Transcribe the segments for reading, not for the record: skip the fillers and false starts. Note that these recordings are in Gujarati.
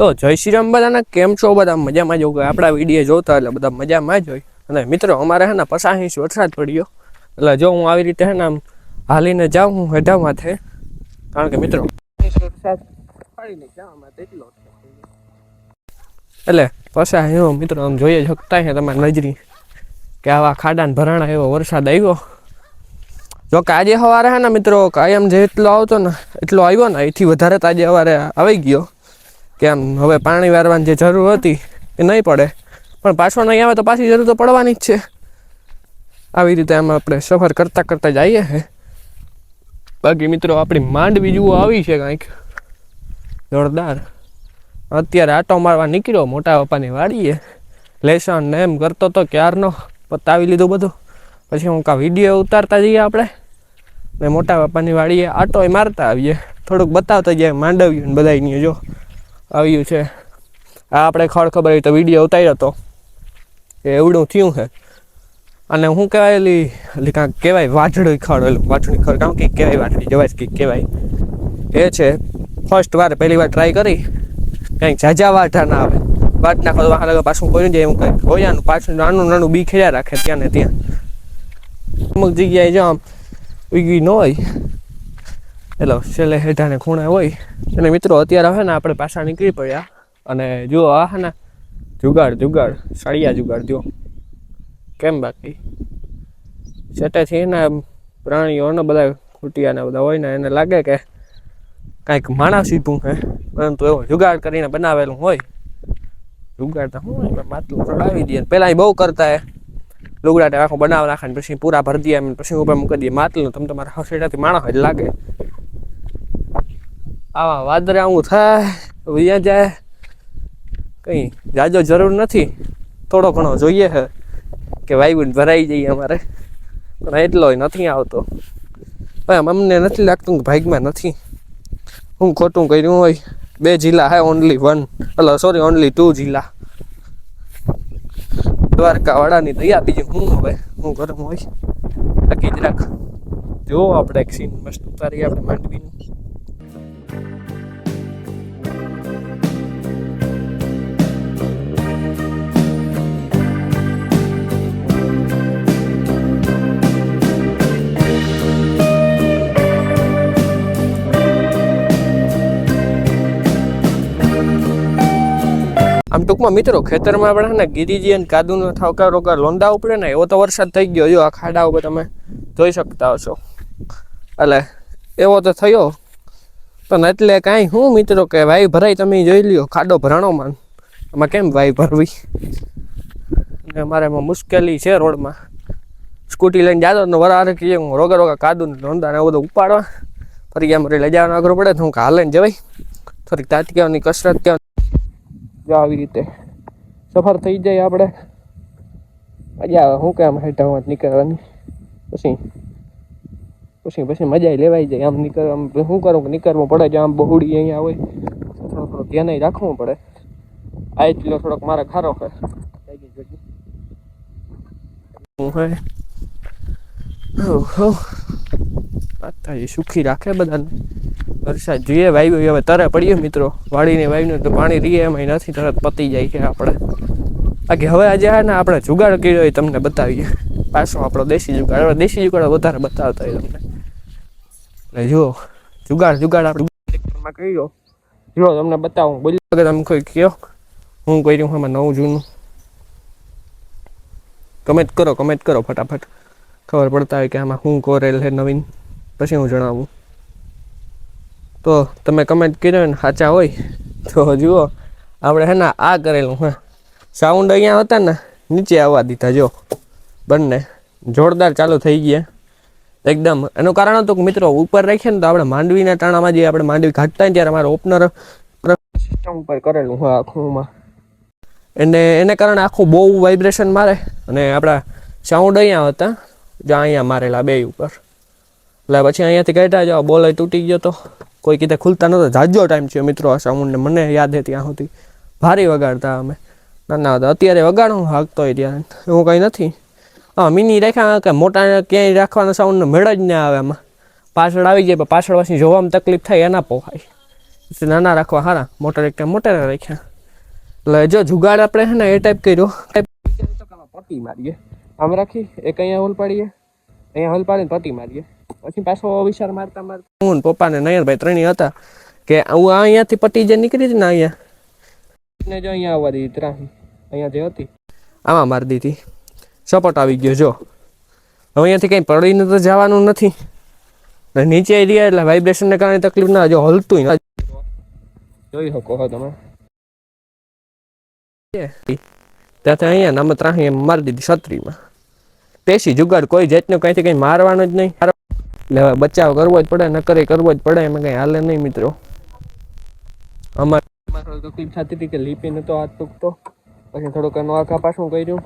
તો જય શ્રી રામ બધાને કેમ છો બધા મજામાં જ હોય આપણા વિડીયો જોતા એટલે બધા મજામાં જ હોય અને મિત્રો અમારે હે ને 50 ઇંચ વરસાદ પડ્યો એટલે જો હું આવી રીતે હે ને આમ હાલીને જાઉં હું હેઠા માથે કારણ કે મિત્રો વરસાદ પડીને જવામાં તેટલો એટલે પાછા એવો મિત્રો આમ જોઈએ શકતા છે તમારી નજરી કે આવા ખાડાને ભરાણા એવો વરસાદ આવ્યો જો કે આજે સવારે હે ને મિત્રો કાયમ જેટલો આવતો ને એટલો આવ્યો ને એથી વધારે તો આજે સવારે આવી ગયો કે આમ હવે પાણી વારવાની જે જરૂર હતી એ નહીં પડે પણ પાછો નહીં આવે તો પાછી જરૂર તો પડવાની જ છે આવી રીતે આમ આપણે સફર કરતાં કરતાં જઈએ છે બાકી મિત્રો આપણી માંડવી જુઓ આવી છે કાંઈક જોરદાર અત્યારે આટો મારવા નીકળ્યો મોટા પપ્પાની વાડીએ લેસન ને એમ કરતો તો ક્યારનો પતાવી લીધું બધું પછી હું કાં વિડીયો ઉતારતા જઈએ આપણે ને મોટા પપ્પાની વાડીએ આટો મારતા આવીએ થોડુંક બતાવતા જાય માંડવ્યું ને બધાની જો આવ્યું છે આ આપણે ખબર હોય તો વિડીયો ઉતાર્યો હતો એ એવડું થયું છે અને હું કહેવાય એલી કાંઈક કહેવાય વાજળી ખડ કામ કંઈક કહેવાય વાજળી જવાય કંઈક કહેવાય એ છે ફર્સ્ટ વાર પહેલી વાર ટ્રાય કરી કંઈક ઝાઝા વાઢા ના આવે વાટ નાખો તો પાછું કોઈ જાય એવું કંઈક હોયાનું પાછું નાનું નાનું બી ખેડ્યા રાખે ત્યાં ને ત્યાં અમુક જગ્યાએ જો આમ ઉગી ન હોય એટલે છેલ્લે હેઠાને ખૂણે હોય અને મિત્રો અત્યારે હવે ને આપણે પાછા નીકળી પડ્યા અને જો આ હે ને જુગાડ સાળિયા જુગાડ જો કેમ બાકી સેટેથી ને પ્રાણીઓને બધા ખૂટિયા ને બધા હોય ને એને લાગે કે કાંઈક માણસ સીધું છે પરંતુ એવો જુગાડ કરીને બનાવેલું હોય જુગાડ તો શું માટલું ચડાવી દઈએ પહેલાં એ બહુ કરતા હે લુગડાટે આખો બનાવ નાખે ને પછી પૂરા ભરી દઈએ પછી ઉપર મૂકી દઈએ માટલું તમે તમારા હસેડાથી માણસ જ લાગે આવા વાદળે આવું થાય વૈયા જાય કંઈ જાજો જરૂર નથી થોડો ઘણો જોઈએ છે કે વાયુ ભરાઈ જઈએ અમારે પણ એટલો નથી આવતો ભાઈ અમને નથી લાગતું કે ભાગમાં નથી હું ખોટું કર્યું હોય 2 જિલ્લા હે ઓનલી 2 જિલ્લા દ્વારકા વાળાની દયા બીજું હું હવે હું ગરમ હોય બાકી જ રાખ જો આપણે એક સીન મસ્ત ઉતારીએ આપણે માંડવીનું આમ ટૂંકમાં મિત્રો ખેતરમાં આપણે ને ગીરીજી અને કાદુનો થાવકા લોંદા ઉપડે ને એવો તો વરસાદ થઈ ગયો જો આ ખાડા ઉપર તમે જોઈ શકતા હશો એટલે એવો તો થયો પણ એટલે કાંઈ હું મિત્રો કે વાયુ ભરાય તમે જોઈ લ્યો ખાડો ભરાણોમાં આમાં કેમ વાયુ ભરવી અને અમારે એમાં મુશ્કેલી છે રોડમાં સ્કૂટી લઈને જાતો ને વરારે કહીએ હું રોગા કાદુ લોંદા ને બધું ઉપાડવા ફરી આમ લઈ જવાનું અઘરું પડે તો હું હાલે ને જવાય થોડીક તાત્કાલિકની કસરત કહેવાય જો આવી રીતે સફર થઈ જાય આપણે મજા આવે શું કે આમ હેઠામાં નીકળવાની પછી મજા લેવાઈ જાય આમ નીકળવા શું કરું કે નીકળવું પડે જો આમ બહુડી અહીંયા હોય થોડું ધ્યાન રાખવું પડે આ એટલો થોડોક મારે ખારો છે સુખી રાખે બધાને વરસાદ જોઈએ વાયુ હવે તરે પડ્યો મિત્રો વાડીને વાયુને તો પાણી રીએ એમાં નથી તરત પતી જાય છે આપણે બાકી હવે આજે હા ને આપણે જુગાડ કર્યો હોય તમને બતાવીએ પાછો આપણો દેશી જુગાડ વધારે બતાવતા હોય તમને એટલે જુઓ જુગાડ આપણે કર્યો જુઓ તમને બતાવું બોલી વગર તમે કોઈ કહો હું કર્યું એમાં નવું જૂનું કમેન્ટ કરો ફટાફટ ખબર પડતા હોય કે આમાં શું કરેલ છે નવીન પછી હું જણાવું તો તમે કમેન્ટ કર્યો ને સાચા હોય તો જુઓ આપણે હે ને આ કરેલું હા સાઉન્ડ અહીંયા હતા ને નીચે આવવા દીધા જો બંને જોરદાર ચાલુ થઈ ગયા એકદમ એનું કારણ હતું કે મિત્રો ઉપર રાખીએ ને તો આપણે માંડવીના ટાણામાં જે આપણે માંડવી કાઢતા ને ત્યારે અમારે ઓપનર સિસ્ટમ ઉપર કરેલું હા આખુંમાં એને કારણે આખું બહુ વાઇબ્રેશન મારે અને આપણા સાઉન્ડ અહીંયા હતા જો અહીંયા મારેલા બે ઉપર એટલે પછી અહીંયાથી કાઢ્યા જાઓ બોલ તૂટી ગયો તો કોઈ કીધે ખુલતા નહોતા જાજો ટાઈમ છે મિત્રો આ સાઉન્ડને મને યાદ હતી ત્યાં સુધી ભારે વગાડતા અમે નાના હતા અત્યારે વગાડું હાંકતો હોય ત્યારે એવું કંઈ નથી હા મિની રાખ્યા કે મોટા ક્યાંય રાખવાના સાઉન્ડનો મેળ જ ના આવે આમાં પાછળ આવી જાય પણ પાછળ પાછી જોવામાં તકલીફ થાય એના પોહાય પછી નાના રાખવા સારા, મોટા એકદમ મોટા રાખ્યા. એટલે જો જુગાડ આપણે છે ને એ ટાઈપ કર્યો, પટ્ટી મારીએ આમ રાખી, એક અહીંયા હોલ પાડીએ, અહીંયા હોલ પાડીને પટ્ટી મારીએ, પછી પાછો વિચાર મારતા મારતા હું પપ્પા ને નયનભાઈ ત્રણેય હતા કે હું અહીંયાથી પટ્ટી જે નીકળી હતી ને અહીંયા જો અહીંયા આવવા દીધી ત્રાહી, અહીંયા જે હતી આમાં મારી દીધી, સપોર્ટ આવી ગયો. જો હવે અહીંયાથી કંઈ પડીને તો જવાનું નથી, નીચે રહ્યા એટલે વાઇબ્રેશનને કારણે તકલીફ ના, જો હલતું જોઈ શકો છો તમે. ત્યાંથી અહીંયા નામ ત્રાહી એમ મારી દીધી છત્રીમાં. પેશી જુગાડ, કોઈ જાતનો કંઈથી કંઈ મારવાનું જ નહીં. એટલે હવે બચાવ કરવો જ પડે, નકરે કરવો જ પડે, એમાં કંઈ હાલે નહીં મિત્રો. અમારે તકલીફ થતી હતી કે લીપી નતો હાથ તૂકતો, પછી થોડુંક એનું આખા પાછું કર્યું,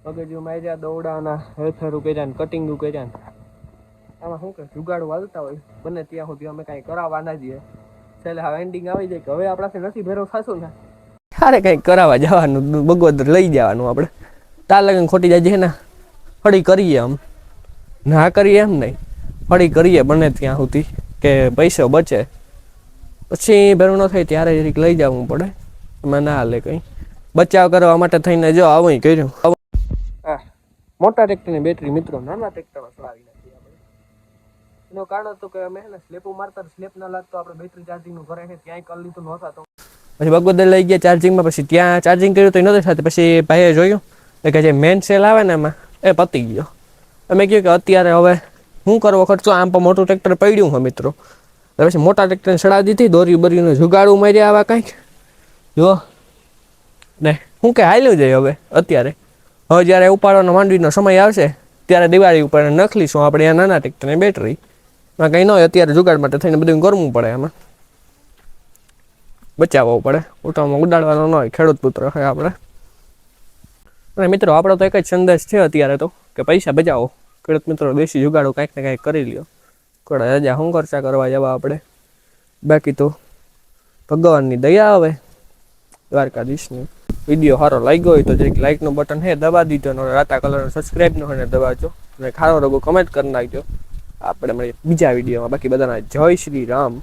મગજું માર્યા, દોડાના હેરફેરું કર્યા ને કટિંગનું કર્યા ને. આમાં શું કે જુગાડ વાળતા હોય બને ત્યાં સુધી અમે કાંઈ કરાવવા ના જઈએ. છેલ્લે હવે એન્ડિંગ આવી જાય કે હવે આપણાથી નથી ભેરો થશું ને, સારે કંઈક કરાવવા જવાનું, બગોદર લઈ જવાનું આપણે. તાર લગન ખોટી જાય છે ને, ફળી કરીએ આમ, ના કરીએ એમ નહીં, ફળી કરીએ બને ત્યાં સુધી કે પૈસો બચે. પછી ભેરું ન થાય ત્યારે જરીક લઈ જવું પડે, એમાં ના હાલે કંઈ. બચાવ કરવા માટે થઈને જો આવું કર્યું. હા, મોટા ટ્રેક્ટરની બેટરી મિત્રો નાના ટ્રેક્ટરમાં ચડાવી નાખી આપણે. એનું કારણ હતું કે અમે ને સ્લેપો મારતા, સ્લેપ ના લાગતો આપણે બેટરી ચાર્જિંગનું ઘરે છે ત્યાંય કરી લીધું નહોતા તો પછી બગોદર લઈ ગયા ચાર્જિંગમાં. પછી ત્યાં ચાર્જિંગ કર્યું તો એ નહોતું થતું. પછી ભાઈએ જોયું કે જે મેન સેલ આવે ને એમાં એ પતી ગયો. અમે કહ્યું કે અત્યારે હવે શું કરવો ખર્ચો, આમ પણ મોટું ટ્રેક્ટર પડ્યું હોય મિત્રો. પછી મોટા ટ્રેક્ટરને ચડાવી દીધી, દોરી બરીને જુગાડું માર્યા આવા કંઈક જો ને શું કે હાલ્યું જાય. હવે અત્યારે હવે જ્યારે ઉપાડવાનો માંડવીનો સમય આવશે ત્યારે દિવાળી ઉપર નખ લઈશું આપણે આ નાના ટ્રેક્ટરની બેટરી. એમાં કંઈ ન હોય, અત્યારે જુગાડ માટે થઈને બધું કરવું પડે, એમાં બચાવવું પડે, ઉઠાવવામાં ઉડાડવાનો ન હોય, ખેડૂત પુત્ર હોય આપણે. અને મિત્રો આપણો તો એક જ સંદેશ છે અત્યારે તો કે પૈસા બચાવો ખેડૂત મિત્રો, દેશી જુગાડો કાંઈક ને કાંઈક કરી લ્યો. થોડા રજા શું ખર્ચા કરવા જવા આપણે, બાકી તો ભગવાનની દયા આવે દ્વારકાધીશની. વિડીયો સારો લાગ્યો હોય તો જરીક લાઇકનું બટન હે દબા દીધો, ને રાતા કલરનો સબસ્ક્રાઈબનો હોય ને દબાજો, અને ખારો રગો કમેન્ટ કરી નાખજો. આપણે મળીએ બીજા વિડીયોમાં. બાકી બધાના જય શ્રી રામ.